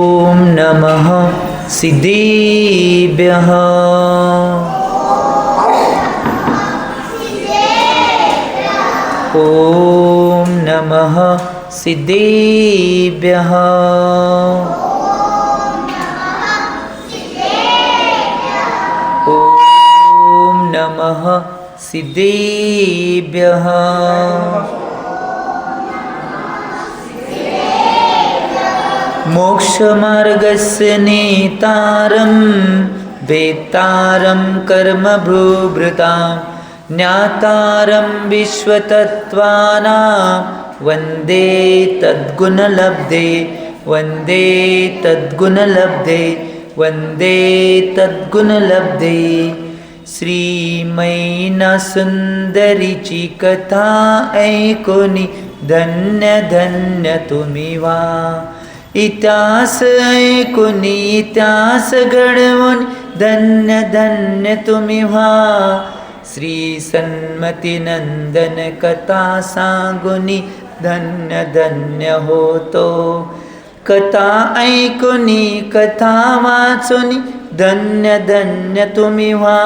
ओम नमः सिद्धेभ्यः। ओम नमः सिद्धेभ्यः। ओम नमः सिद्धेभ्यः। मोक्षमार्गस्य नेतारं वेत्तारं कर्मभूभृतां ज्ञातारं विश्वतत्त्वानां वन्दे तद्गुणलब्धे वन्दे तद्गुणलब्धे वन्दे तद्गुणलब्धे। श्रीमयीना सुंदरीची कथा ऐकोनी धन्य धन्य तुम्ही व्हा। इतिहास ऐकून इतिहास घडवून धन्य धन्य तुम्ही व्हा। श्री सन्मती नंदन कथा सांगुनी धन्य धन्य होतो। कथा ऐकूनी कथा वाचूनी धन्य धन्य तुम्ही व्हा।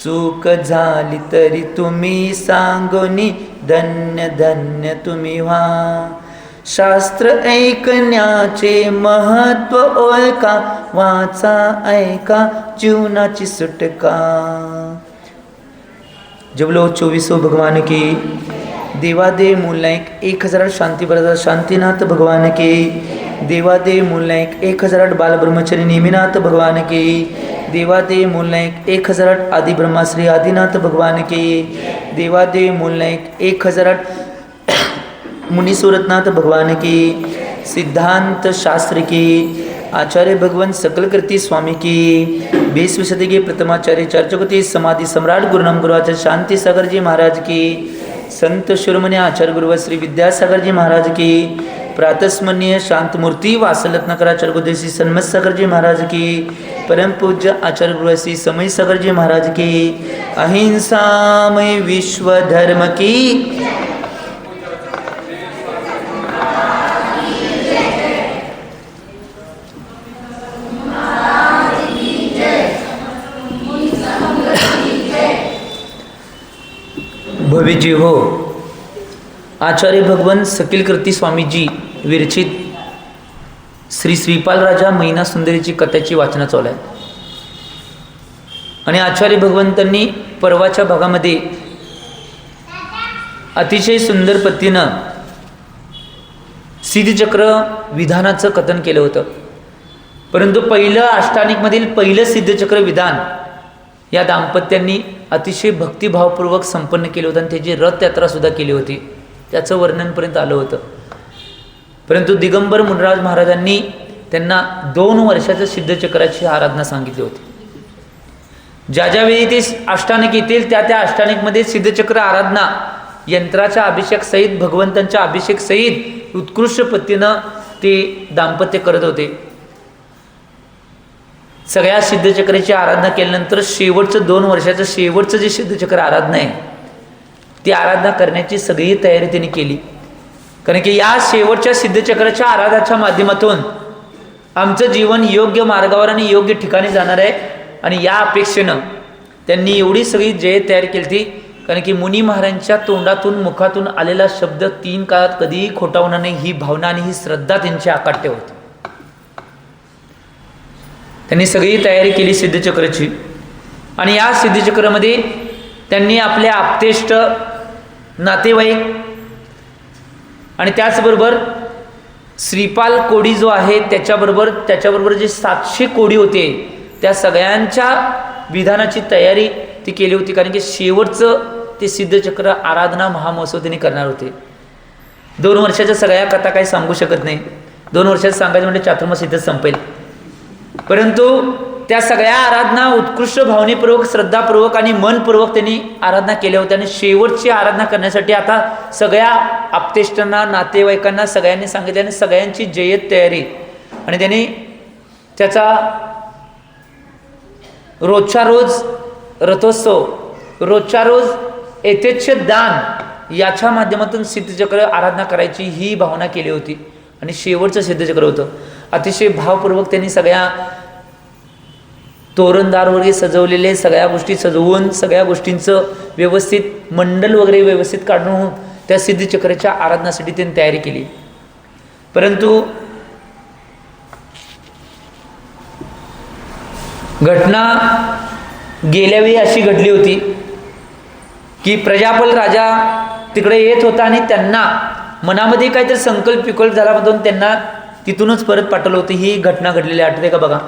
चूक झाली तरी तुम्ही सांगुनी धन्य धन्य तुम्ही व्हा। शास्त्र ऐकण्याचे महत्व ओळखा वाचा ऐका जीवनाची सुटका। जब लोग 24 भगवान की देवादेव मूलनायक 1000 शांती ब्रदर शांतीनाथ भगवान की देवादेव मूलनायक 1000 बाल ब्रह्मचारी नेमीनाथ भगवान की देवादेव मूलनायक 1000 आदि ब्रह्माश्री आदिनाथ भगवान की देवादेव मूलनायक 1000 मुनि सूरतनाथ भगवान की सिद्धांत शास्त्र की आचार्य भगवान सकलकृति स्वामी की 20वीं शती के प्रथमाचार्य चर्चगति समाधि सम्राट गुरुनाम गुरुआचार्य शांति सागर जी महाराज की संत शिरोमणी आचार्य गुरु श्री विद्यासागर जी महाराज की प्रातस्मरणीय शांतमूर्ति वासलत्नकराचार्य गुरु श्री सन्मत सागर जी महाराज की परम पूज्य आचार्य गुरु श्री समय सागर जी महाराज की अहिंसामय विश्व धर्म की भव्य जी हो। आचार्य भगवान सकीलकृती स्वामीजी विरचित श्री श्रीपाल राजा मैना सुंदरीची कथेची वाचना चालू आहे आणि आचार्य भगवंतांनी परवाच्या भागामध्ये अतिशय सुंदर पद्धतीनं सिद्धचक्र विधानाचं कथन केलं होतं। परंतु पहिलं अष्टानिकमधील पहिलं सिद्धचक्र विधान या दाम्पत्यांनी अतिशय भक्तिभावपूर्वक संपन्न केलं होतं आणि त्याची रथयात्रासुद्धा केली होती। त्याचं वर्णनपर्यंत आलं होतं। परंतु दिगंबर मुनराज महाराजांनी त्यांना 2 वर्षाच्या सिद्धचक्राची आराधना सांगितली होती। ज्या ज्यावेळी ते अष्टानिक येतील त्या त्या अष्टानिकमध्ये सिद्धचक्र आराधना यंत्राच्या अभिषेक सहित भगवंतांच्या अभिषेक सहित उत्कृष्ट पद्धतीनं ते दाम्पत्य करत होते। सगळ्या सिद्धचक्राची आराधना केल्यानंतर शेवटचं 2 वर्षाचं शेवटचं जे सिद्धचक्र आराधना आहे ती आराधना करण्याची सगळी तयारी त्यांनी केली। कारण की या शेवटच्या सिद्धचक्राच्या आराधनाच्या माध्यमातून आमचं जीवन योग्य मार्गावर आणि योग्य ठिकाणी जाणार आहे आणि या अपेक्षेनं त्यांनी एवढी सगळी जय तयार केली ती। कारण की मुनी महाराजांच्या तोंडातून मुखातून आलेला शब्द 3 काळात कधीही खोटा होणार नाही ही भावना आणि ही श्रद्धा त्यांची अकाट्य होती। त्यांनी सगळी तयारी केली सिद्धचक्राची आणि या सिद्धचक्रामध्ये त्यांनी आपले आप्तेष्ट नातेवाईक आणि त्याचबरोबर श्रीपाल कोडी जो आहे त्याच्याबरोबर जे 700 कोडी होते त्या सगळ्यांच्या विधानाची तयारी ती केली होती। कारण की शेवटचं ते सिद्धचक्र आराधना महामहोत्सव त्यांनी करणार होते। 2 वर्षाच्या सगळ्या कथा काही सांगू शकत नाही। 2 वर्षात सांगायचं म्हणजे चातुर्मास इथंच संपेल। परंतु त्या सगळ्या आराधना उत्कृष्ट भावनेपूर्वक श्रद्धापूर्वक आणि मनपूर्वक त्यांनी आराधना केल्या होत्या आणि शेवटची आराधना करण्यासाठी आता सगळ्या आप्तेष्टांना नातेवाईकांना सगळ्यांनी सांगितले आणि सगळ्यांची जय्यत तयारी आणि त्यांनी त्याचा रोजच्या रोज रथोत्सव रोजच्या रोज यथेच्छ दान याच्या माध्यमातून सिद्धचक्र आराधना करायची ही भावना केली होती आणि शेवटचं सिद्धचक्र होतं। अतिशय भावपूर्वक त्यांनी सगळ्या तोरणदार वगैरे सजवलेले सगळ्या गोष्टी सजवून सगळ्या गोष्टींचं व्यवस्थित मंडल वगैरे व्यवस्थित काढून त्या सिद्धचक्राच्या आराधनासाठी त्यांनी तयारी केली. परंतु घटना गेल्या वेळी अशी घडली होती की प्रजापल राजा तिकडे येत होता आणि त्यांना मनामध्ये काहीतरी संकल्प विकल्प झाला म्हणून त्यांना तिथूनच परत पाठवलं होतं. ही घटना घडलेली आठवते का बघा.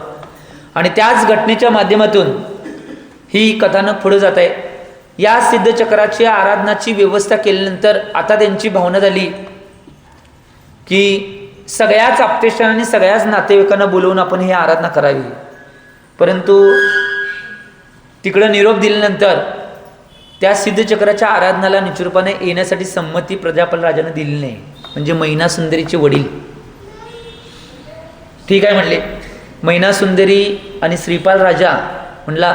आणि त्याच घटनेच्या माध्यमातून ही कथानक पुढे जात आहे. या सिद्धचक्राची आराधनाची व्यवस्था केल्यानंतर आता त्यांची भावना झाली की सगळ्याच आप्तेष्टांनी सगळ्याच नातेवाईकांना बोलवून आपण ही आराधना करावी. परंतु तिकडं निरोप दिल्यानंतर त्या सिद्धचक्राच्या आराधनाला निचरूपाने येण्यासाठी संमती प्रजापल राजाने दिली नाही. म्हणजे मैना सुंदरीचे वडील ठीक आहे म्हणले. मैना सुंदरी आणि श्रीपाल राजा म्हणला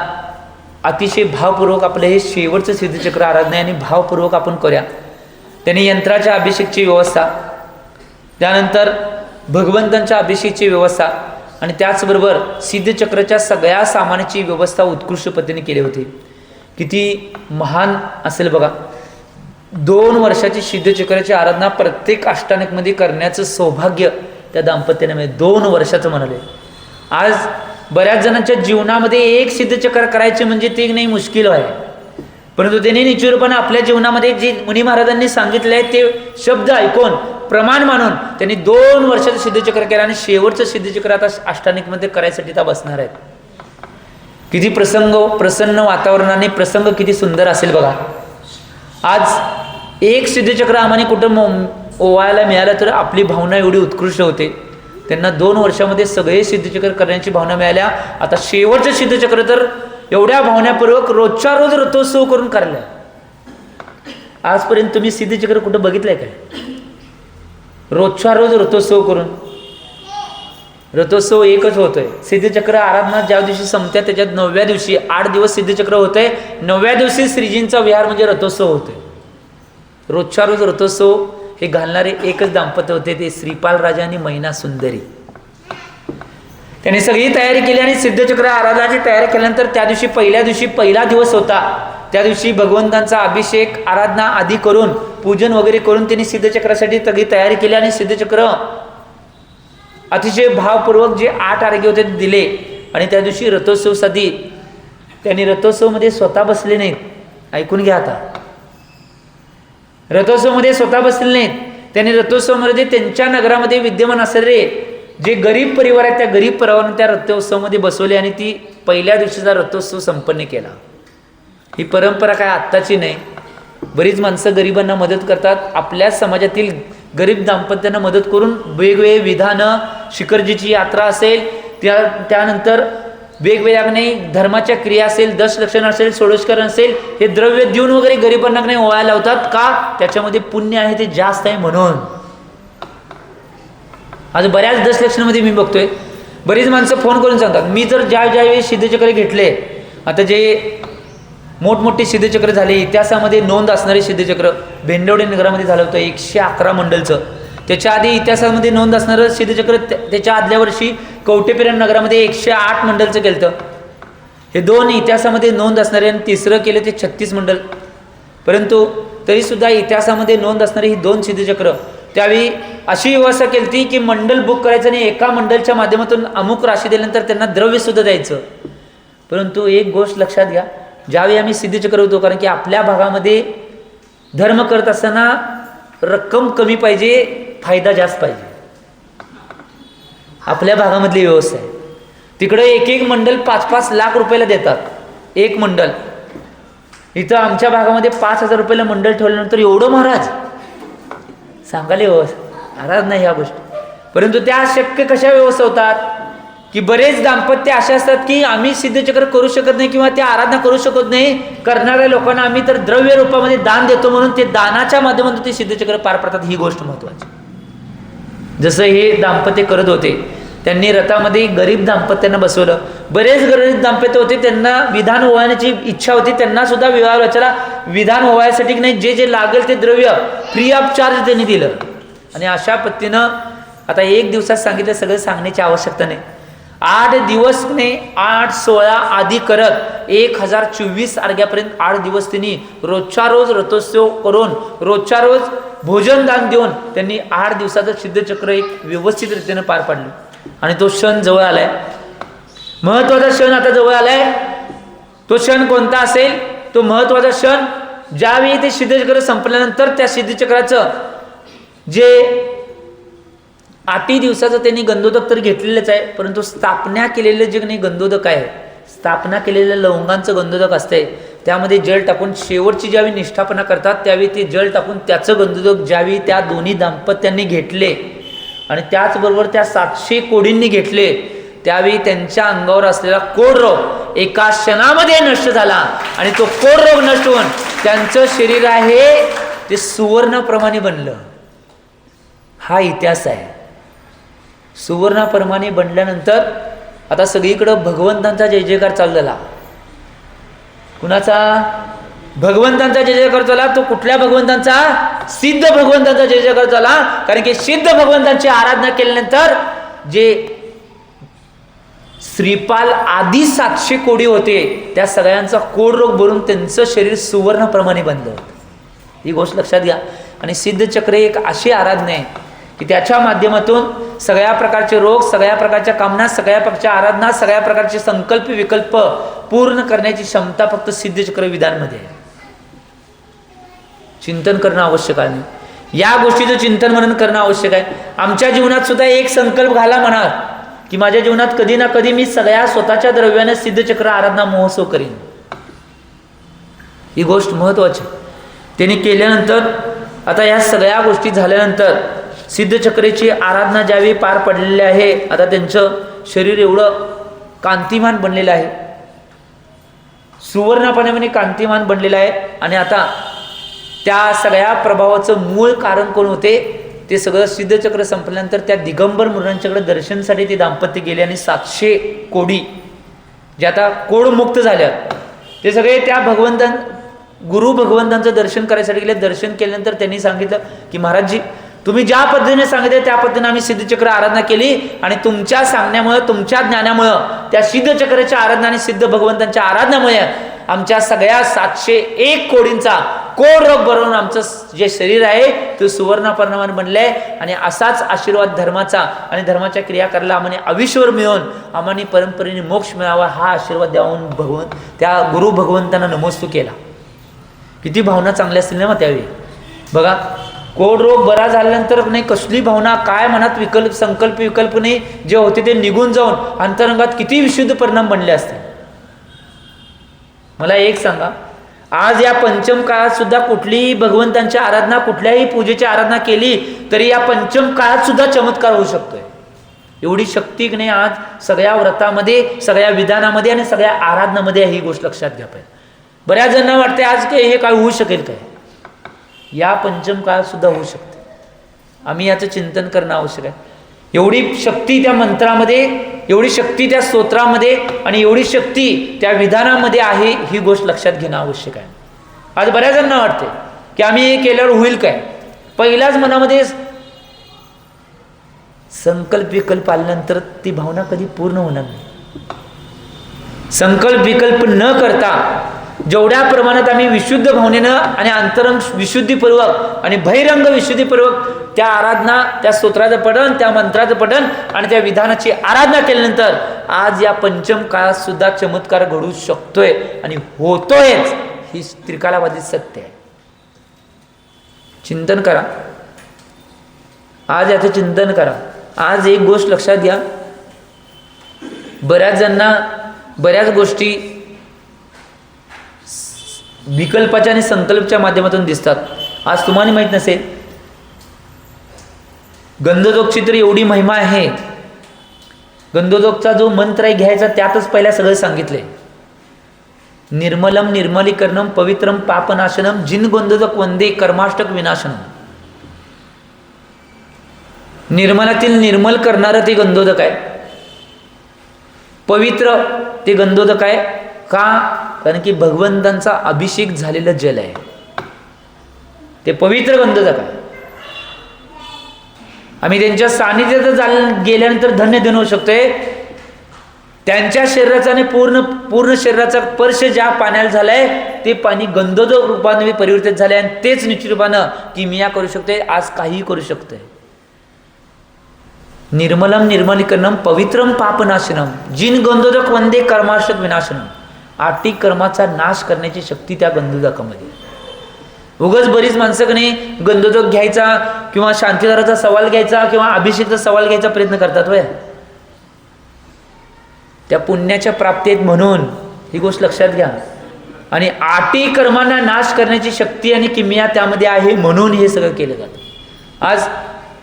अतिशय भावपूर्वक आपलं हे शेवटचं सिद्धचक्र आराधना आहे आणि भावपूर्वक आपण करूया. त्यांनी यंत्राच्या अभिषेकची व्यवस्था, त्यानंतर भगवंतांच्या अभिषेकची व्यवस्था आणि त्याचबरोबर सिद्धचक्राच्या सगळ्या सामानाची व्यवस्था उत्कृष्ट पद्धतीने केली होती. किती महान असेल बघा. 2 वर्षाची सिद्धचक्राची आराधना प्रत्येक अष्टांगमध्ये करण्याचं सौभाग्य त्या दाम्पत्याने मिळेल. 2 वर्षाचं म्हणाले. आज बऱ्याच जणांच्या जीवनामध्ये एक सिद्धचक्र करायचे म्हणजे ते नाही मुश्किल आहे. परंतु त्यांनी निश्चितपणे आपल्या जीवनामध्ये जे मुनी महाराजांनी सांगितले आहे ते शब्द ऐकून प्रमाण मानून त्यांनी 2 वर्षाचं सिद्धचक्र केलं आणि शेवटचं सिद्धचक्र आता अष्टांगमध्ये करायसाठी त्या बसणार आहेत. किती प्रसन्न वातावरणाने प्रसंग किती सुंदर असेल बघा. आज एक सिद्धचक्र आम्हाला कुठं ओवायला मिळालं तर आपली भावना एवढी उत्कृष्ट होते. त्यांना 2 वर्षामध्ये सगळे सिद्धचक्र करण्याची भावना मिळाल्या. आता शेवटचं सिद्धचक्र तर एवढ्या भावनापूर्वक रोजच्या रोज रथोत्सव करून करायला. आजपर्यंत तुम्ही सिद्धचक्र कुठं बघितलंय काय? रोजच्या रोज रथोत्सव करून. रथोत्सव एकच होतोय. सिद्धचक्र आराधना ज्या दिवशी संपत्या त्याच्यात 9व्या दिवशी 8 दिवस सिद्धचक्र होतंय. 9व्या दिवशी श्रीजींचा विहार म्हणजे रथोत्सव होतोय. रोजच्या रोज रथोत्सव हे घालणारे एकच दाम्पत्य होते, ते श्रीपाल राजा आणि मैना सुंदरी. त्यांनी सगळी तयारी केली आणि सिद्धचक्र आराधनाची तयारी केल्यानंतर त्या दिवशी पहिला दिवस होता. त्या दिवशी भगवंतांचा अभिषेक आराधना आदी करून पूजन वगैरे करून त्यांनी सिद्धचक्रासाठी सगळी तयारी केली आणि सिद्धचक्र अतिशय भावपूर्वक जे 8 अर्घ्य होते ते दिले. आणि त्या दिवशी रथोत्सवसाठी त्यांनी रथोत्सवमध्ये स्वतः बसले नाहीत. ऐकून घ्या आता. रथोत्सवमध्ये स्वतः बसले नाहीत. त्यांनी रथोत्सवमध्ये त्यांच्या नगरामध्ये विद्यमान असणारे जे गरीब परिवार आहेत त्या गरीब परिवारांना त्या रथोत्सवमध्ये बसवले आणि ती पहिल्या दिवशीचा रथोत्सव संपन्न केला. ही परंपरा काय आत्ताची नाही. बरीच माणसं गरिबांना मदत करतात. आपल्या समाजातील गरीब दाम्पत्यांना मदत करून वेगवेगळे विधानं, शिखरजीची यात्रा असेल, त्यानंतर वेगवेगळ्या नाही धर्माच्या क्रिया असेल, दशलक्षण असेल, षोडशकरण असेल, हे द्रव्य देऊन वगैरे गरिबांना नाही ओवाळायला लावतात. का? त्याच्यामध्ये पुण्य आहे ते जास्त आहे म्हणून. आज बऱ्याच दशलक्षणामध्ये मी बघतोय बरीच माणसं फोन करून सांगतात मी जर ज्यावेळी सिद्धचक्र घेतले, आता जे मोठमोठे सिद्धचक्र झाले इतिहासामध्ये नोंद असणारे सिद्धचक्र भेंडवडे नगरामध्ये झालं होतं 111 मंडलचं. त्याच्या आधी इतिहासामध्ये नोंद असणारं सिद्धचक्र त्याच्या आदल्या वर्षी कवटेपेरण नगरामध्ये 108 मंडलचं केलं होतं. हे 2 इतिहासामध्ये नोंद असणारे आणि तिसरं केलं ते 36 मंडल. परंतु तरीसुद्धा इतिहासामध्ये नोंद असणारी ही 2 सिद्धचक्र त्यावेळी अशी व्यवस्था केली होती की मंडल बुक करायचं आणि एका मंडलच्या माध्यमातून अमुक राशी दिल्यानंतर त्यांना द्रव्यसुद्धा द्यायचं. परंतु एक गोष्ट लक्षात घ्या, ज्यावेळी आम्ही सिद्धचक्र होतो, कारण की आपल्या भागामध्ये धर्म करत असताना रक्कम कमी पाहिजे, फायदा जास्त पाहिजे. आपल्या भागामधली व्यवस्था आहे. तिकडे एक मंडल 5-5 लाख रुपयाला देतात एक मंडल. इथं आमच्या भागामध्ये 5,000 रुपयाला मंडळ ठेवल्यानंतर एवढं महाराज सांगाले व्यवस्था महाराज नाही ह्या गोष्टी. परंतु त्या शक्य कशा व्यवस्था होतात की बरेच दाम्पत्य असे असतात की आम्ही सिद्धचक्र करू शकत नाही किंवा त्या आराधना करू शकत नाही. करणाऱ्या लोकांना आम्ही तर द्रव्य रूपामध्ये दान देतो म्हणून ते दानाच्या माध्यमातून ते सिद्धचक्र पार पडतात. ही गोष्ट महत्वाची. जसं हे दाम्पत्य करत होते, त्यांनी रथामध्ये गरीब दाम्पत्यांना बसवलं. बरेच गरीब दाम्पत्य होते, त्यांना विधान ओवाळण्याची इच्छा होती. त्यांना सुद्धा विवाह रचना विधान ओवाळण्यासाठी नाही जे लागेल ते द्रव्य फ्री ऑफ चार्ज त्यांनी दिलं. आणि अशा पद्धतीनं आता एक दिवसात सांगितलं सगळं सांगण्याची आवश्यकता नाही. 8 दिवस ने 8, 16 आधी करत 1024 अर्घ्यापर्यंत 8 दिवस त्यांनी रोजच्या रोज रथोत्सव करून रोजच्या रोज भोजन दान देऊन त्यांनी 8 दिवसाचं सिद्धचक्र एक व्यवस्थित रीतीने पार पाडलं. आणि तो क्षण जवळ आलाय, महत्वाचा क्षण आता जवळ आलाय. तो क्षण कोणता असेल? तो महत्वाचा क्षण ज्यावेळी ते सिद्धचक्र संपल्यानंतर त्या सिद्धचक्राचं जे 8 दिवसाचं त्यांनी गंधोदक तर घेतलेलंच आहे, परंतु स्थापना केलेलं जे नाही गंधोदक आहे, स्थापना केलेलं लवंगांचं गंधोदक असतंय, त्यामध्ये जल टाकून शेवटची ज्यावेळी निष्ठापना करतात त्यावेळी ते जल टाकून त्याचं गंधोदक ज्यावेळी त्या दोन्ही दाम्पत्यांनी घेतले आणि त्याचबरोबर त्या 700 कोडींनी घेतले, त्यावेळी त्यांच्या अंगावर असलेला कोडरोग एका क्षणामध्ये नष्ट झाला. आणि तो कोडरोग नष्ट होऊन त्यांचं शरीर आहे ते सुवर्णाप्रमाणे बनलं. हा इतिहास आहे. सुवर्णाप्रमाणे बनल्यानंतर आता सगळीकडं भगवंतांचा जय जयकार चालू झाला. कुणाचा? भगवंतांचा जय जयकार झाला. तो कुठल्या भगवंतांचा? सिद्ध भगवंतांचा जय जयकार झाला. कारण की सिद्ध भगवंतांची आराधना केल्यानंतर जे श्रीपाल आधी 700 कोडी होते त्या सगळ्यांचा कोडरोग भरून त्यांचं शरीर सुवर्णाप्रमाणे बनलं. ही गोष्ट लक्षात घ्या. आणि सिद्धचक्र एक अशी आराधना आहे की त्याच्या माध्यमातून सगळ्या प्रकारचे रोग, सगळ्या प्रकारच्या कामना, सगळ्या प्रकारच्या आराधना, सगळ्या प्रकारचे संकल्प विकल्प पूर्ण करण्याची क्षमता फक्त सिद्धचक्र विधानमध्ये आहे. चिंतन करणं आवश्यक आहे. या गोष्टीचं चिंतन मनन करणं आवश्यक आहे. आमच्या जीवनात सुद्धा एक संकल्प घाला मनात की माझ्या जीवनात कधी ना कधी मी सगळ्या स्वतःच्या द्रव्याने सिद्धचक्र आराधना महोत्सव करीन. ही गोष्ट महत्वाची. त्यांनी केल्यानंतर आता या सगळ्या गोष्टी झाल्यानंतर सिद्धचक्रेची आराधना ज्यावेळी पार पडलेली आहे, आता त्यांचं शरीर एवढं कांतिमान बनलेलं आहे, सुवर्णापणे कांतिमान बनलेलं आहे. आणि आता त्या सगळ्या प्रभावाचं मूळ कारण कोण होते? ते सगळं सिद्धचक्र संपल्यानंतर त्या दिगंबर मुलांच्याकडे दर्शनासाठी ते दाम्पत्य गेले आणि 700 कोडी जे आता कोडमुक्त झाल्या ते सगळे त्या गुरु भगवंतांचं दर्शन करायसाठी गेले. दर्शन केल्यानंतर त्यांनी सांगितलं की महाराजजी, तुम्ही ज्या पद्धतीने सांगितले त्या पद्धतीने आम्ही सिद्धचक्र आराधना केली आणि तुमच्या सांगण्यामुळं, तुमच्या ज्ञानामुळं, त्या सिद्धचक्राच्या आराधना आणि सिद्ध भगवंतांच्या आराधनामुळे आमच्या सगळ्या 701 कोडींचा कोड रोग भरून आमचं जे शरीर आहे ते सुवर्णाप्रमाणे बनलंय. आणि असाच आशीर्वाद धर्माचा आणि धर्माच्या क्रिया करायला आम्हाला आयुष्यभर मिळून आम्हाला परंपरेने मोक्ष मिळावा हा आशीर्वाद द्यावून त्या गुरु भगवंतांना नमस्तू केला. किती भावना चांगल्या असतील ना मग त्यावेळी. बघा, कोड रोग बरा झाल्यानंतर नाही कसली भावना, काय मनात संकल्प विकल्प नाही जे होते ते निघून जाऊन अंतरंगात किती विशुद्ध परिणाम बनले असते. मला एक सांगा, आज या पंचम काळात सुद्धा कुठलीही भगवंतांची आराधना, कुठल्याही पूजेची आराधना केली तरी या पंचम काळात सुद्धा चमत्कार होऊ शकतोय. एवढी शक्ती नाही आज सगळ्या व्रतामध्ये, सगळ्या विधानामध्ये आणि सगळ्या आराधनामध्ये. ही गोष्ट लक्षात घ्या पाहिजे. बऱ्याच जणांना वाटते आज हे काय होऊ शकेल काय? या पंचम काळात सुद्धा होऊ शकते. आम्ही याचं चिंतन करणं आवश्यक आहे. एवढी शक्ती त्या मंत्रामध्ये, एवढी शक्ती त्या स्तोत्रामध्ये आणि एवढी शक्ती त्या विधानामध्ये आहे, ही गोष्ट लक्षात घेणं आवश्यक आहे. आज बऱ्याच जणांना वाटते की आम्ही हे केल्यावर होईल काय? पहिल्याच मनामध्ये संकल्प विकल्प आल्यानंतर ती भावना कधी पूर्ण होणार नाही. संकल्प विकल्प न करता जेवढ्या प्रमाणात आम्ही विशुद्ध भावनेनं आणि अंतरंग विशुद्धीपूर्वक आणि बहिरंग विशुद्धीपूर्वक त्या आराधना, त्या स्तोत्राचं पठण, त्या मंत्राचं पठण आणि त्या विधानाची आराधना केल्यानंतर आज या पंचम काळात सुद्धा चमत्कार घडू शकतोय आणि होतोयच. ही त्रिकालाबाधित सत्य आहे. चिंतन करा. आज याचं चिंतन करा. आज एक गोष्ट लक्षात घ्या, बऱ्याच जणांना बऱ्याच गोष्टी विकल्पाच्या आणि संकल्पच्या माध्यमातून दिसतात. आज तुम्हाला माहीत नसेल, गंधोदकची तर एवढी महिमा आहे. गंधोदकचा जो मंत्र आहे घ्यायचा त्यातच पहिला सगळं सांगितलंय. निर्मलम निर्मलीकरणम पवित्रम पापनाशनम जिन गंधोदक वंदे कर्माष्टक विनाशनम. निर्मलातील निर्मल करणारं ते गंधोदक आहे. पवित्र ते गंधोदक आहे. का? कारण की भगवंतांचा अभिषेक झालेलं जल आहे. ते पवित्र गंधोदक आहे. आम्ही त्यांच्या सानिध्यात गेल्यानंतर धन्य धन्य होऊ शकतोय. त्यांच्या शरीराचा आणि पूर्ण शरीराचा स्पर्श ज्या पाण्याला झालाय ते पाणी गंधोदक रूपाने परिवर्तित झाले आणि तेच निश्चित रूपानं किमिया करू शकते. आज काहीही करू शकते. निर्मलम निर्मलीकरणम पवित्रम पापनाशनम जिन गंधोदक वंदे कर्माशक विनाशनम. 8 कर्माचा नाश करण्याची शक्ती त्या गंधोदकामध्ये. उगाच बरीच माणसं की नाही गंधोदक घ्यायचा किंवा शांतीधाराचा सवाल घ्यायचा किंवा अभिषेकचा सवाल घ्यायचा प्रयत्न करतात. होय, त्या पुण्याच्या प्राप्ती आहेत म्हणून ही गोष्ट लक्षात घ्या. आणि 8 कर्मांना नाश करण्याची शक्ती आणि किमिया त्यामध्ये आहे म्हणून हे सगळं केलं जातं. आज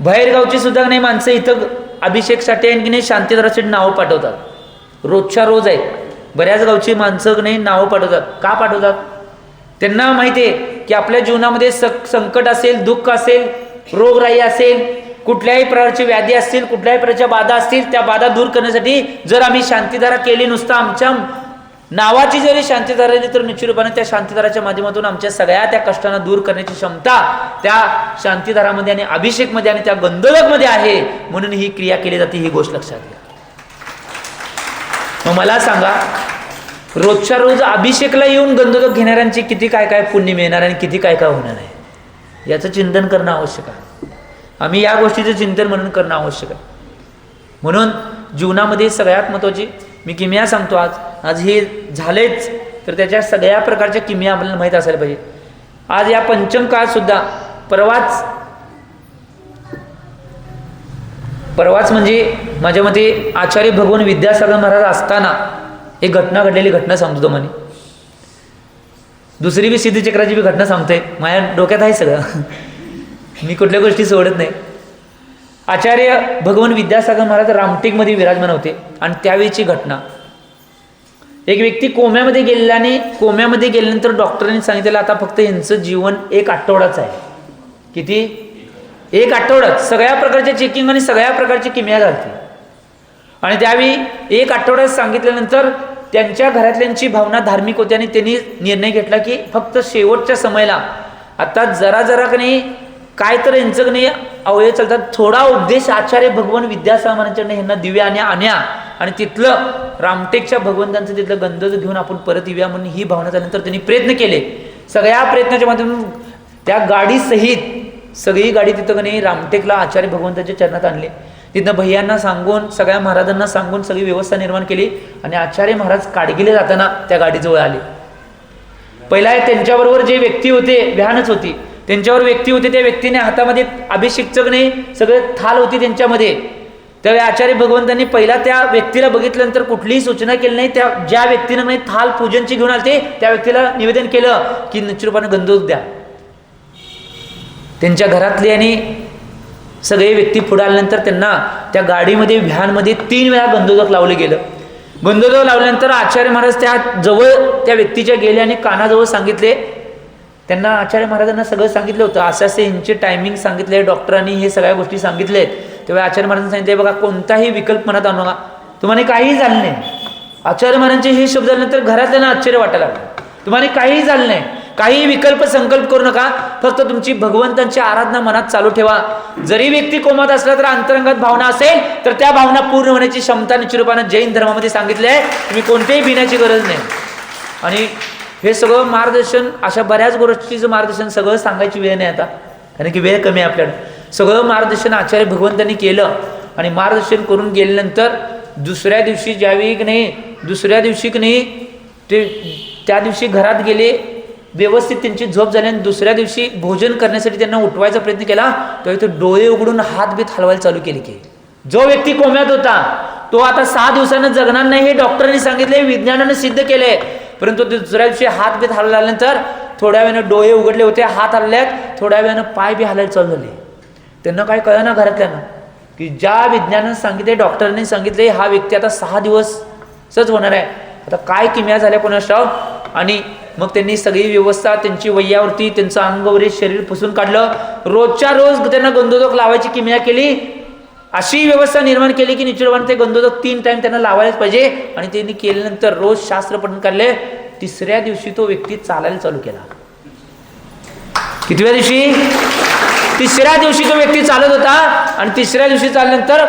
बाहेरगावची सुद्धा नाही माणसं इथं अभिषेकसाठी आणि की नाही शांतीधारासाठी नावं पाठवतात. रोजच्या रोज आहेत. बऱ्याच गावची माणसं नाही नावं पाठवतात. का पाठवतात? त्यांना माहिती आहे की आपल्या जीवनामध्ये संकट असेल, दुःख असेल, रोगराई असेल, कुठल्याही प्रकारची व्याधी असतील, कुठल्याही प्रकारच्या बाधा असतील, त्या बाधा दूर करण्यासाठी जर आम्ही शांतीधारा केली, नुसतं आमच्या नावाची जरी शांतीधारा आली तर निश्चित रूपाने त्या शांतीधाराच्या माध्यमातून आमच्या सगळ्या त्या कष्टांना दूर करण्याची क्षमता त्या शांतीधारामध्ये आणि अभिषेकमध्ये आणि त्या गंधोदकमध्ये आहे. म्हणून ही क्रिया केली जाते. ही गोष्ट लक्षात घ्या. मग मला सांगा, रोजच्या रोज अभिषेकला येऊन गंधोदक घेणाऱ्यांची किती काय काय पुण्य मिळणार आणि किती काय काय होणार आहे याचं चिंतन करणं आवश्यक आहे. आम्ही या गोष्टीचं चिंतन म्हणून करणं आवश्यक आहे. म्हणून जीवनामध्ये सगळ्यात महत्त्वाची मी किमिया सांगतो. आज हे झालेच तर त्याच्या सगळ्या प्रकारच्या किमिया आपल्याला माहीत असायला पाहिजे. आज या पंचम काळात सुद्धा परवाच म्हणजे माझ्या मते आचार्य भगवान विद्यासागर महाराज असताना एक घटना घडलेली घटना सांगतो तुम्हाला. दुसरी बी सिद्धचक्राची बी घटना सांगतोय. माझ्या डोक्यात आहे सगळं, मी कुठल्या गोष्टी सोडत नाही. आचार्य भगवान विद्यासागर महाराज रामटेकमध्ये विराजमान होते आणि त्यावेळीची घटना. एक व्यक्ती कोम्यामध्ये गेल्याने कोम्यामध्ये गेल्यानंतर डॉक्टरांनी सांगितलेलं आता फक्त यांचं जीवन 1 आठवडाच आहे. किती? 1 आठवडाच. सगळ्या प्रकारच्या चेकिंग आणि सगळ्या प्रकारची किमिया झाली. आणि त्यावेळी 1 आठवड्यात सांगितल्यानंतर त्यांच्या घरातल्यांची भावना धार्मिक होती आणि त्यांनी निर्णय घेतला की फक्त शेवटच्या समयाला आता जरा का नाही काय तर यांचं का नाही अवयव चालतात, थोडा उपदेश आचार्य भगवान विद्यासागर महाराजांना ह्यांना दिव्या आणण्या आणि तिथलं रामटेकच्या भगवंतांचं तिथलं गंधोदक घेऊन आपण परत येऊया म्हणून ही भावना झाल्यानंतर त्यांनी प्रयत्न केले. सगळ्या प्रयत्नाच्या माध्यमातून त्या गाडीसहित सगळी गाडी तिथं का नाही रामटेकला आचार्य भगवंताच्या चरणात आणली. तिथनं भैयांना सांगून सगळ्या महाराजांना सांगून सगळी व्यवस्था निर्माण केली आणि आचार्य महाराज काडगिले जाताना त्या गाडीजवळ आले. पहिला त्यांच्याबरोबर जे व्यक्ती होते, व्यानच होती, त्यांच्यावर व्यक्ती होते, त्या व्यक्तीने हातामध्ये अभिषेकचं नाही सगळं थाल होती त्यांच्यामध्ये. त्यावेळी आचार्य भगवंतांनी पहिला त्या व्यक्तीला बघितल्यानंतर कुठलीही सूचना केली नाही. त्या ज्या व्यक्तीनं नाही थाल पूजनची घेऊन आले त्या व्यक्तीला निवेदन केलं की निश्चित रूपाने गंधोदक द्या. त्यांच्या घरातले आणि सगळे व्यक्ती पुढे आल्यानंतर त्यांना त्या गाडीमध्ये व्हॅनमध्ये 3 वेळा गंधोदक लावलं गेलं. गंधोदक लावल्यानंतर आचार्य महाराज त्या जवळ त्या व्यक्तीच्या गेले आणि कानाजवळ सांगितले. त्यांना आचार्य महाराजांना सगळं सांगितलं होतं. असं यांचे टायमिंग सांगितले, डॉक्टरांनी हे सगळ्या गोष्टी सांगितलेत. तेव्हा आचार्य महाराजांनी सांगितले बघा कोणताही विकल्प मनात आणू नका, तुम्हाला काहीही झालं नाही. आचार्य महाराजांचे हे शब्द झाल्यानंतर घरातल्यांना आश्चर्य वाटायला लागलं. तुम्हाला काहीही झालं नाही, काही विकल्प संकल्प करू नका, फक्त तुमची भगवंतांची आराधना मनात चालू ठेवा. जरी व्यक्ती कोमात असला तर अंतरंगात भावना असेल तर त्या भावना पूर्ण होण्याची क्षमता निश्चित रूपानं जैन धर्मामध्ये सांगितले आहे. तुम्ही कोणत्याही भिण्याची गरज नाही. आणि हे सगळं मार्गदर्शन अशा बऱ्याच गोष्टीचं मार्गदर्शन सगळं सांगायची वेळ नाही आता, कारण की वेळ कमी आहे आपल्याकडे. सगळं मार्गदर्शन आचार्य भगवंतांनी केलं आणि मार्गदर्शन करून गेल्यानंतर दुसऱ्या दिवशी ज्यावेळी की नाही ते त्या दिवशी घरात गेले, व्यवस्थित त्यांची झोप झाली आणि दुसऱ्या दिवशी भोजन करण्यासाठी त्यांना उठवायचा प्रयत्न केला तेव्हा ते डोळे उघडून हात बीत हलवायला चालू केले. की जो व्यक्ती कोम्यात होता तो आता 6 दिवसांना जगणार नाही हे डॉक्टरांनी सांगितले, विज्ञानाने सिद्ध केले. परंतु दुसऱ्या दिवशी हात बीत हलवल्यानंतर थोड्या वेळानं डोळे उघडले होते, हात हलल्यात, थोड्या वेळानं पाय बी हलायला चालू झाले. त्यांना काय कळना घरातल्यानं की ज्या विज्ञानानं सांगितले, डॉक्टरांनी सांगितले हा व्यक्ती आता 6 दिवसच होणार आहे. आता काय किमया झाल्या कोणास ठाऊक. आणि मग त्यांनी सगळी व्यवस्था त्यांची वैयावरती त्यांचं अंगवरी शरीर पुसून काढलं. रोजच्या रोज त्यांना गंधोदक लावायची किमया केली. अशी व्यवस्था निर्माण केली की निश्चितपणे ते गंधोदक 3 टाइम त्यांना लावायलाच पाहिजे. आणि त्यांनी केल्यानंतर रोज शास्त्र पठण काढले. 3ऱ्या दिवशी तो व्यक्ती चालायला चालू केला. कितव्या दिवशी? तिसऱ्या दिवशी तो व्यक्ती चालत होता आणि तिसऱ्या दिवशी चालल्यानंतर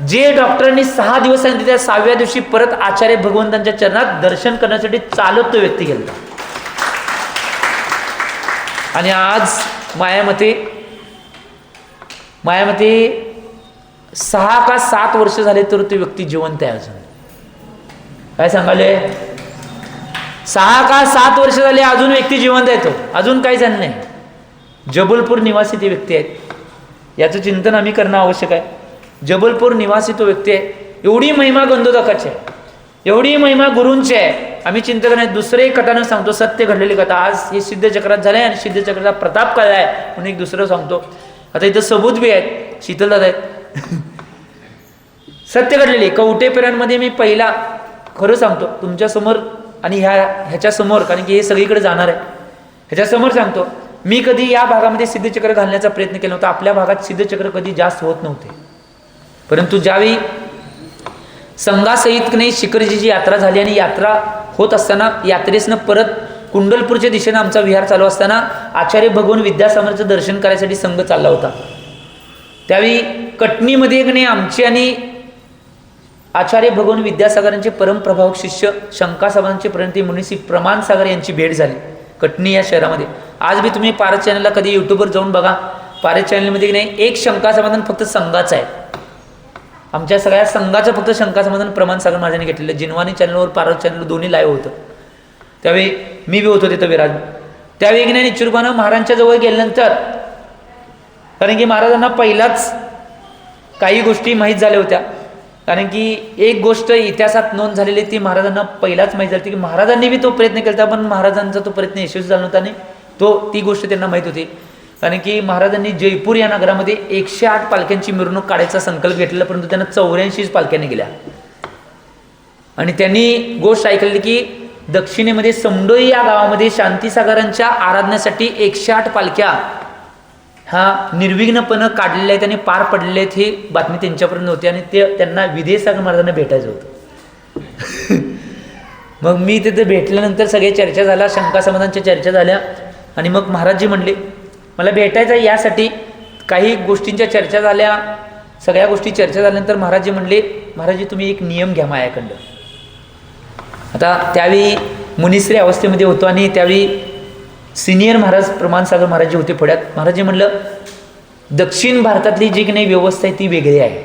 जे डॉक्टरांनी 6 दिवस सांगितले त्या 6व्या दिवशी परत आचार्य भगवंतांच्या चरणात दर्शन करण्यासाठी चालत तो व्यक्ती गेला. आणि आज मायामते 6 का 7 वर्ष झाले तर तो व्यक्ती जिवंत आहे अजून. काय सांगाले? 6 का 7 वर्ष झाले अजून व्यक्ती जिवंत आहे, तो अजून काही झालं नाही. जबलपूर निवासी ते व्यक्ती आहेत. याचं चिंतन आम्ही करणं आवश्यक आहे. जबलपूर निवासी तो व्यक्ती आहे. एवढी महिमा गंधोदकाची आहे, एवढी महिमा गुरूंची आहे. आम्ही चिंतन करण्यात दुसरे कथानं सांगतो, सत्य घडलेली कथा. आज हे सिद्धचक्रात झालंय आणि सिद्धचक्राचा प्रताप कळला आहे म्हणून एक दुसरं सांगतो. आता इथं सबूत बी आहेत, शीतलदादा आहेत. सत्य घडलेली कवटेपेरांमध्ये मी पहिला खरं सांगतो तुमच्या समोर आणि ह्याच्या समोर, कारण की हे सगळीकडे जाणार आहे, ह्याच्या समोर सांगतो. मी कधी या भागामध्ये सिद्धचक्र घालण्याचा प्रयत्न केला नव्हता. आपल्या भागात सिद्धचक्र कधी जास्त होत नव्हते. परंतु ज्यावेळी संघासहित नाही शिखरजीची यात्रा झाली आणि यात्रा होत असताना यात्रेसनं परत कुंडलपूरच्या दिशेनं आमचा विहार चालू असताना आचार्य भगवान विद्यासागरचं दर्शन करायसाठी संघ चालला होता. त्यावेळी कटनीमध्ये एक नाही आमची आणि आचार्य भगवान विद्यासागरांचे परमप्रभावक शिष्य शंकासाहेबांचे प्रणिती मुनिसी प्रमाण सागर यांची भेट झाली कटनी या शहरामध्ये. आज बी तुम्ही पारस चॅनलला कधी यूट्यूबवर जाऊन बघा. पारस चॅनलमध्ये नाही एक शंकासमाधान फक्त संघाचं आहे. आमच्या सगळ्या संघाचं फक्त शंकासमाधान प्रमाण सागर महाराजांनी घेतलेलं. जिनवानी चॅनलवर पारस चॅनलवर दोन्ही लाईव्ह होतं. त्यावेळी मी बी होतो तिथं विराज. त्यावेळी नाही निश्चितपणे महाराजांच्या जवळ गेल्यानंतर, कारण की महाराजांना पहिलाच काही गोष्टी माहीत झाल्या होत्या. कारण की एक गोष्ट इतिहासात नोंद झालेली ती महाराजांना पहिलाच माहीत झाली की महाराजांनी बी तो प्रयत्न केला होता, पण महाराजांचा तो प्रयत्न यशस्वी झाला नव्हता. आणि ती गोष्ट त्यांना माहीत होती. कारण की महाराजांनी जयपूर या नगरामध्ये 108 पालख्यांची मिरवणूक काढायचा संकल्प घेतलेला, परंतु त्यांना 84 पालख्यांनी गेल्या. आणि त्यांनी गोष्ट ऐकलेली की दक्षिणेमध्ये समडोई या गावामध्ये शांतीसागरांच्या आराधनेसाठी 108 पालख्या हा निर्विघ्नपणे काढलेल्या आहेत आणि पार पडलेले आहेत, ही बातमी त्यांच्यापर्यंत होती. आणि त्यांना विद्यासागर महाराजांना भेटायचं होतं. मग मी तिथे भेटल्यानंतर सगळ्या चर्चा झाल्या, शंकासमाधानच्या चर्चा झाल्या. आणि मग महाराजजी म्हणले मला भेटायचं आहे. यासाठी काही गोष्टींच्या चर्चा झाल्या. सगळ्या गोष्टी चर्चा झाल्यानंतर महाराजजी म्हणले महाराजजी तुम्ही एक नियम घ्या माझ्याकडं. आता त्यावेळी मुनिश्री अवस्थेमध्ये होतो आणि त्यावेळी सिनियर महाराज प्रमाण सागर महाराजजी होते पुढ्यात. महाराजजी म्हणलं दक्षिण भारतातली जी की नाही व्यवस्था आहे ती वेगळी आहे.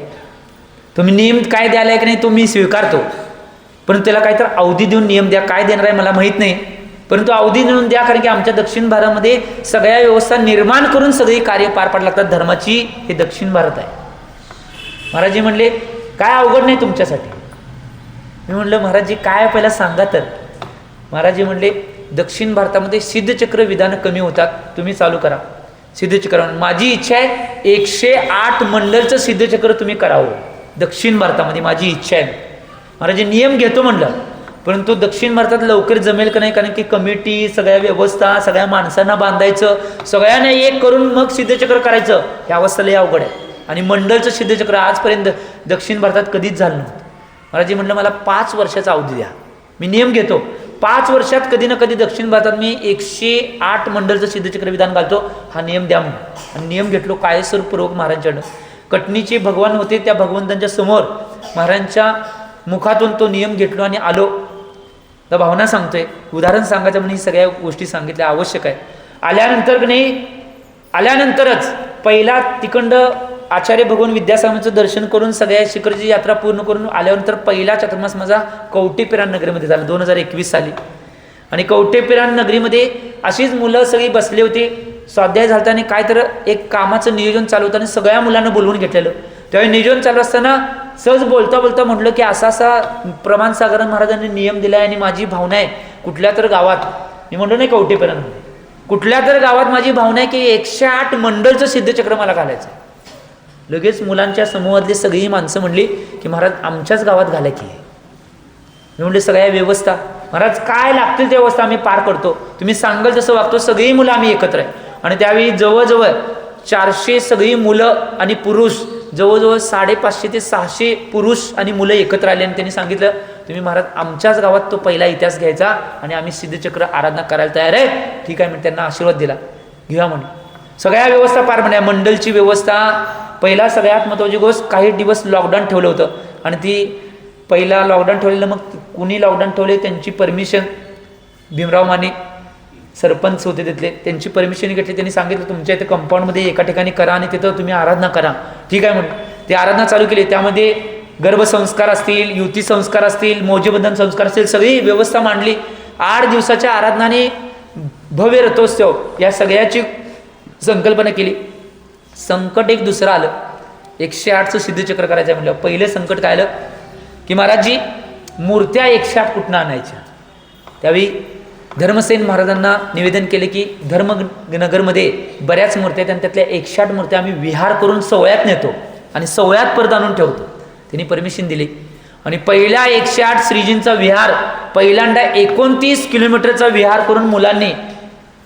तुम्ही नियम काय द्यायला की नाही तो मी स्वीकारतो, पण त्याला काहीतरी अवधी देऊन नियम द्या. काय देणार आहे मला माहीत नाही, परंतु अवधी देऊन द्या. कारण की आमच्या दक्षिण भारतामध्ये सगळ्या व्यवस्था निर्माण करून सगळी कार्य पार पाड लागतात धर्माची. हे दक्षिण भारत आहे. महाराजजी म्हणले काय अवघड नाही तुमच्यासाठी. मी म्हणलं महाराजजी काय पहिला सांगा तर. महाराजजी म्हणले दक्षिण भारतामध्ये सिद्धचक्र विधानं कमी होतात, तुम्ही चालू करा सिद्धचक्र. माझी इच्छा आहे 108 मंडलचं सिद्धचक्र तुम्ही करावं दक्षिण भारतामध्ये, माझी इच्छा आहे. महाराज नियम घेतो म्हणलं, परंतु दक्षिण भारतात लवकर जमेल का नाही, कारण की कमिटी सगळ्या व्यवस्था सगळ्या माणसांना बांधायचं, सगळ्यांना एक करून मग सिद्धचक्र करायचं, ह्या अवस्थेला अवघड आहे. आणि मंडलचं सिद्धचक्र आजपर्यंत दक्षिण भारतात कधीच झालं नव्हतं. महाराज म्हणलं मला 5 वर्षाचा अवधी द्या, मी नियम घेतो 5 वर्षात कधी ना कधी दक्षिण भारतात मी 108 मंडलचं सिद्धचक्र विधान घालतो, हा नियम द्या म्हणून. आणि नियम घेतलो कायसरपूर्वक महाराजांच्याकडं. कटनीचे भगवान होते, त्या भगवंतांच्या समोर महाराजांच्या मुखातून तो नियम घेतलो आणि आलो. तर भावना सांगतोय, उदाहरण सांगायचं म्हणून ही सगळ्या गोष्टी सांगितल्या आवश्यक आहे. आल्यानंतरच पहिला तिखंड आचार्य भगवान विद्यासागरांचं दर्शन करून सगळ्या शिखरची यात्रा पूर्ण करून आल्यानंतर पहिला चातुर्मास माझा कवटेपेरान नगरीमध्ये झाला 2021 साली. आणि कवटेपेरान नगरीमध्ये अशीच मुलं सगळी बसली होती, स्वाध्याय झालता आणि काय तर एक कामाचं नियोजन चालू होतं आणि सगळ्या मुलांना बोलवून घेतलेलं. त्यावेळी नियोजन चालू असताना सहज बोलता बोलता म्हटलं की असा असा प्रमाण सागर महाराजांनी नियम दिला आहे आणि माझी भावना आहे कुठल्या तर गावात, मी म्हणलो नाही कवटेपेरान, कुठल्या तर गावात माझी भावना आहे की 108 मंडलचं सिद्धचक्र मला घालायचं. लगेच मुलांच्या समूहातली सगळी माणसं म्हणली की महाराज आमच्याच गावात घाला की. मी म्हणले सगळ्या व्यवस्था महाराज काय लागतील त्या व्यवस्था आम्ही पार करतो, तुम्ही सांगाल तसं वागतो. सगळी मुलं आम्ही एकत्र आहे. आणि त्यावेळी जवळजवळ 400 सगळी मुलं आणि पुरुष, जवळजवळ 550 ते 600 पुरुष आणि मुलं एकत्र आले. आणि त्यांनी सांगितलं तुम्ही महाराज आमच्याच गावात तो पहिला इतिहास घ्यायचा आणि आम्ही सिद्धचक्र आराधना करायला तयार आहे. ठीक आहे, मी त्यांना आशीर्वाद दिला, घेऊया म्हणून. सगळ्या व्यवस्था पार पडल्या. मंडलची व्यवस्था, पहिला सगळ्यात महत्त्वाची गोष्ट, काही दिवस लॉकडाऊन ठेवलं होतं आणि ती पहिला लॉकडाऊन ठेवलेलं, मग कुणी लॉकडाऊन ठेवले त्यांची परमिशन, भीमराव माने सरपंच होते तिथले, त्यांची परमिशन घेतली. त्यांनी सांगितलं तुमच्या इथे कंपाऊंडमध्ये एका ठिकाणी करा आणि तिथं तुम्ही आराधना करा. ठीक आहे म्हणून ते आराधना चालू केली. त्यामध्ये गर्भसंस्कार असतील, युती संस्कार असतील, मौजेबंधन संस्कार असतील, सगळी व्यवस्था मांडली. 8 दिवसाच्या आराधनाने भव्य रथोत्सव या सगळ्याची संकल्पना केली. संकट एक दुसरं आलं. 108चं सिद्धचक्र करायचं म्हटलं. पहिलं संकट काय आलं की महाराजजी मूर्त्या 108 कुठनं आणायच्या. त्यावेळी धर्मसेन महाराजांना निवेदन केले की धर्मनगरमध्ये बऱ्याच मूर्त्या आहेत आणि त्यातल्या 108 मूर्त्या आम्ही विहार करून सवळ्यात नेतो आणि सवळ्यात परत आणून ठेवतो. त्यांनी परमिशन दिली आणि पहिल्या 108 श्रीजींचा विहार पहिल्यांदा 29 किलोमीटरचा विहार करून मुलांनी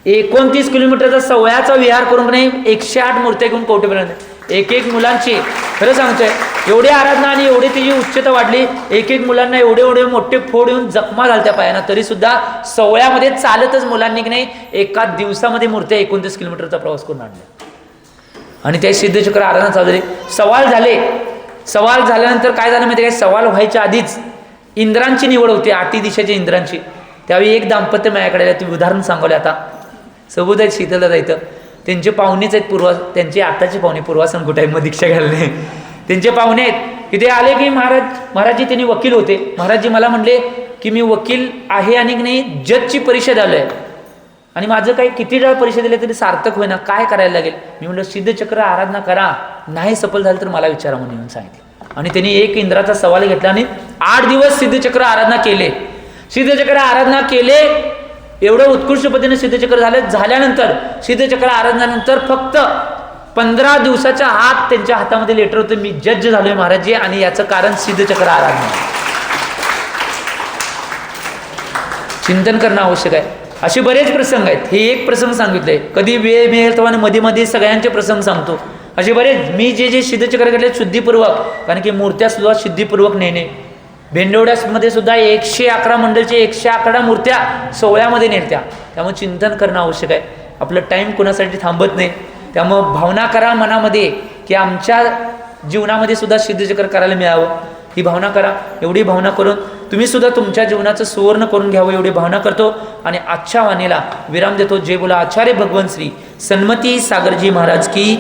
29 किलोमीटरचा सवळ्याचा विहार करून नाही 108 मूर्त्या घेऊन कवटेपर्यंत एक मुलांची. खरं सांगतोय एवढी आराधना आणि एवढी तिची उच्चता वाढली. एक मुलांना एवढे मोठे फोड येऊन जखमा झाल्या पायांना, तरी सुद्धा सवळ्यामध्ये चालतच मुलांनी की नाही एका दिवसामध्ये मूर्त्या 29 किलोमीटरचा प्रवास करून आणल्या. आणि त्या सिद्धचक्र आराधना चालू झाली. सवाल झाल्यानंतर काय झालं माहिती काय, सवाल व्हायच्या आधीच इंद्रांची निवड होती, 8 दिशाच्या इंद्रांची. त्यावेळी एक दाम्पत्य माझ्याकडे आलं. तुम्ही उदाहरण सांगवले आता सबूत आहेत शीतलला जायचं. त्यांचे पाहुणेच आहेत त्यांचे आताचे पाहुणे पूर्वासन कुटाईमध्ये दीक्षा घालणे त्यांचे पाहुणे आहेत की ते आले की महाराजजी त्यांनी वकील होते. महाराजजी मला म्हणले की मी वकील आहे आणि नाही जजची परीक्षा द्यायला आहे आणि माझं काही किती वेळा परीक्षा दिले तरी सार्थक होईना, काय करायला लागेल. मी म्हटलं सिद्धचक्र आराधना करा, नाही सफल झालं तर मला विचारा म्हणून येऊन सांगितलं. आणि त्यांनी एक इंद्राचा सवाल घेतला आणि 8 दिवस सिद्धचक्र आराधना केले. सिद्धचक्र आराधना केले, एवढं उत्कृष्ट पद्धतीने सिद्धचक्र झाल्यानंतर सिद्धचक्र आराधनानंतर फक्त 15 दिवसाच्या आत त्यांच्या हातामध्ये लेटर होतं, मी जज झालोय महाराजजी आणि याचं कारण सिद्धचक्र आराधना. चिंतन करणं आवश्यक आहे. असे बरेच प्रसंग आहेत. हे एक प्रसंग सांगितलंय. कधी वेळ मिळेल तेव्हा मध्ये मध्ये सगळ्यांचे प्रसंग सांगतो. असे बरेच मी जे सिद्धचक्र केले शुद्धीपूर्वक, कारण की मूर्त्या सुद्धा शुद्धीपूर्वक नेणे. भेंडवड्यामध्ये सुद्धा 111 मंडळचे 111 मूर्त्या सोहळ्यामध्ये नेत्या. त्यामुळे चिंतन करणं आवश्यक आहे. आपलं टाईम कोणासाठी थांबत नाही. त्यामुळं भावना करा मनामध्ये की आमच्या जीवनामध्ये सुद्धा सिद्धचक्र करायला मिळावं, ही भावना करा. एवढी भावना करून तुम्ही सुद्धा तुमच्या जीवनाचं सुवर्ण करून घ्यावं एवढी भावना करतो आणि आजच्या वाणीला विराम देतो. जय बोला आचार्य भगवान श्री सन्मती सागरजी महाराज की